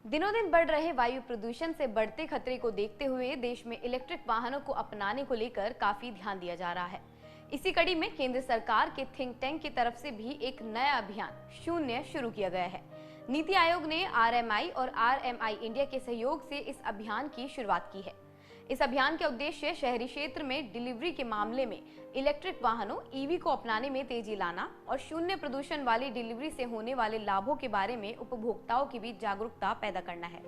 दिनों दिन बढ़ रहे वायु प्रदूषण से बढ़ते खतरे को देखते हुए देश में इलेक्ट्रिक वाहनों को अपनाने को लेकर काफी ध्यान दिया जा रहा है। इसी कड़ी में केंद्र सरकार के थिंक टैंक की तरफ से भी एक नया अभियान शून्य शुरू किया गया है। नीति आयोग ने आरएमआई और आरएमआई इंडिया के सहयोग से इस अभियान की शुरुआत की है। इस अभियान का उद्देश्य शहरी क्षेत्र में डिलीवरी के मामले में इलेक्ट्रिक वाहनों ईवी को अपनाने में तेजी लाना और शून्य प्रदूषण वाली डिलीवरी से होने वाले लाभों के बारे में उपभोक्ताओं के बीच जागरूकता पैदा करना है।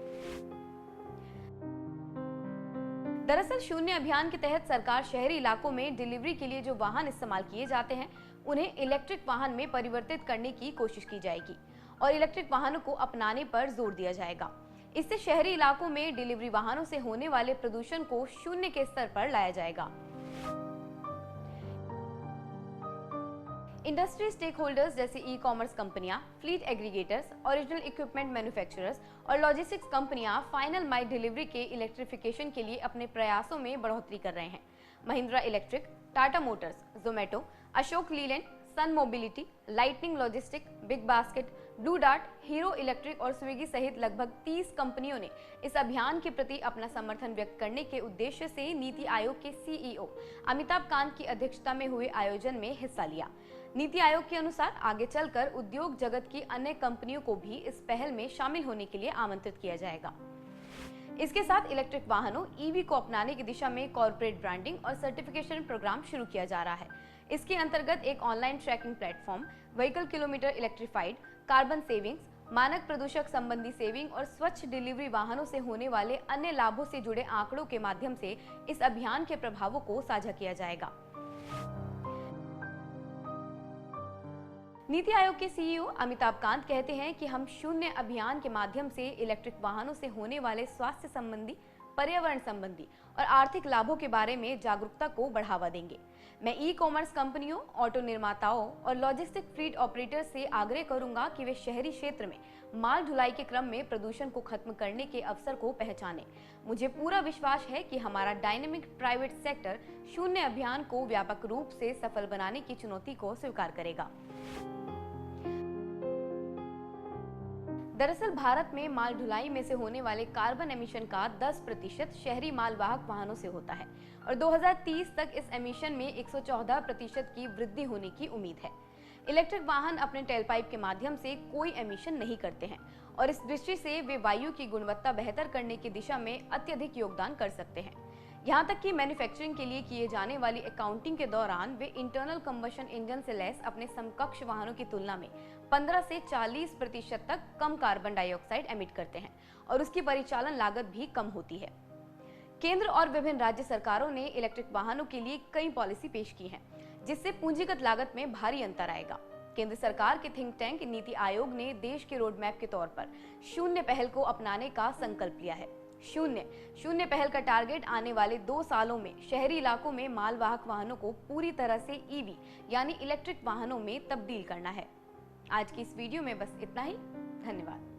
दरअसल शून्य अभियान के तहत सरकार शहरी इलाकों में डिलीवरी के लिए जो वाहन इस्तेमाल किए जाते हैं उन्हें इलेक्ट्रिक वाहन में परिवर्तित करने की कोशिश की जाएगी और इलेक्ट्रिक वाहनों को अपनाने पर जोर दिया जाएगा। इससे शहरी इलाकों में डिलीवरी वाहनों से होने वाले प्रदूषण को शून्य के स्तर पर लाया जाएगा। इंडस्ट्री स्टेक होल्डर्स जैसे ई कॉमर्स कंपनियां, fleet aggregators, original equipment manufacturers और लॉजिस्टिक्स कंपनियां फाइनल माइल डिलीवरी के इलेक्ट्रिफिकेशन के लिए अपने प्रयासों में बढ़ोतरी कर रहे हैं। Mahindra Electric, Tata Motors, Zomato, Ashok Leyland, Sun Mobility, Lightning Logistics, BigBasket, Blue Dart, Hero Electric और स्विगी सहित लगभग 30 कंपनियों ने इस अभियान के प्रति अपना समर्थन व्यक्त करने के उद्देश्य से नीति आयोग के सीईओ अमिताभ कांत की अध्यक्षता में हुए आयोजन में हिस्सा लिया। नीति आयोग के अनुसार आगे चलकर उद्योग जगत की अन्य कंपनियों को भी इस पहल में शामिल होने के लिए आमंत्रित किया जाएगा। इसके साथ इलेक्ट्रिक वाहनों ईवी को अपनाने की दिशा में कॉर्पोरेट ब्रांडिंग और सर्टिफिकेशन प्रोग्राम शुरू किया जा रहा है। इसके अंतर्गत एक online tracking platform, vehicle kilometre electrified, carbon savings, मानक प्रदूषक संबंधी सेविंग और स्वच्छ डिलीवरी वाहनों से होने वाले अन्य लाभों से जुड़े आंकड़ों के माध्यम से इस अभियान के प्रभावों को साझा किया जाएगा। नीति आयोग के सीईओ अमिताभ कांत कहते हैं कि हम शून्य अभियान के माध्यम से इलेक्ट्रिक वाहनों से होने वाले स्वास्थ्य संबंधी, पर्यावरण संबंधी और आर्थिक लाभों के बारे में जागरूकता को बढ़ावा देंगे। मैं ई कॉमर्स कंपनियों, ऑटो निर्माताओं और लॉजिस्टिक फ्लीट ऑपरेटर से आग्रह करूंगा कि वे शहरी क्षेत्र में माल ढुलाई के क्रम में प्रदूषण को खत्म करने के अवसर को पहचानें। मुझे पूरा विश्वास है कि हमारा डायनेमिक प्राइवेट सेक्टर शून्य अभियान को व्यापक रूप से सफल बनाने की चुनौती को स्वीकार करेगा। दरअसल भारत में माल ढुलाई में से होने वाले कार्बन एमिशन का 10% शहरी मालवाहक वाहनों से होता है और 2030 तक इस एमिशन में 114% की वृद्धि होने की उम्मीद है। इलेक्ट्रिक वाहन अपने टेलपाइप के माध्यम से कोई एमिशन नहीं करते हैं और इस दृष्टि से वे वायु की गुणवत्ता बेहतर करने की दिशा में अत्यधिक योगदान कर सकते हैं। यहाँ तक कि मैन्युफैक्चरिंग के लिए किए जाने वाली अकाउंटिंग के दौरान वे इंटरनल कंबशन इंजन से लैस अपने समकक्ष वाहनों की तुलना में 15 से 40% तक कम कार्बन डाइऑक्साइड एमिट करते हैं और उसकी परिचालन लागत भी कम होती है। केंद्र और विभिन्न राज्य सरकारों ने इलेक्ट्रिक वाहनों के लिए कई पॉलिसी पेश की है, जिससे पूंजीगत लागत में भारी अंतर आएगा। केंद्र सरकार के थिंक टैंक नीति आयोग ने देश के रोड मैप के तौर पर शून्य पहल को अपनाने का संकल्प लिया है। शून्य पहल का टारगेट आने वाले 2 सालों में शहरी इलाकों में मालवाहक वाहनों को पूरी तरह से ईवी यानी इलेक्ट्रिक वाहनों में तब्दील करना है। आज की इस वीडियो में बस इतना ही। धन्यवाद।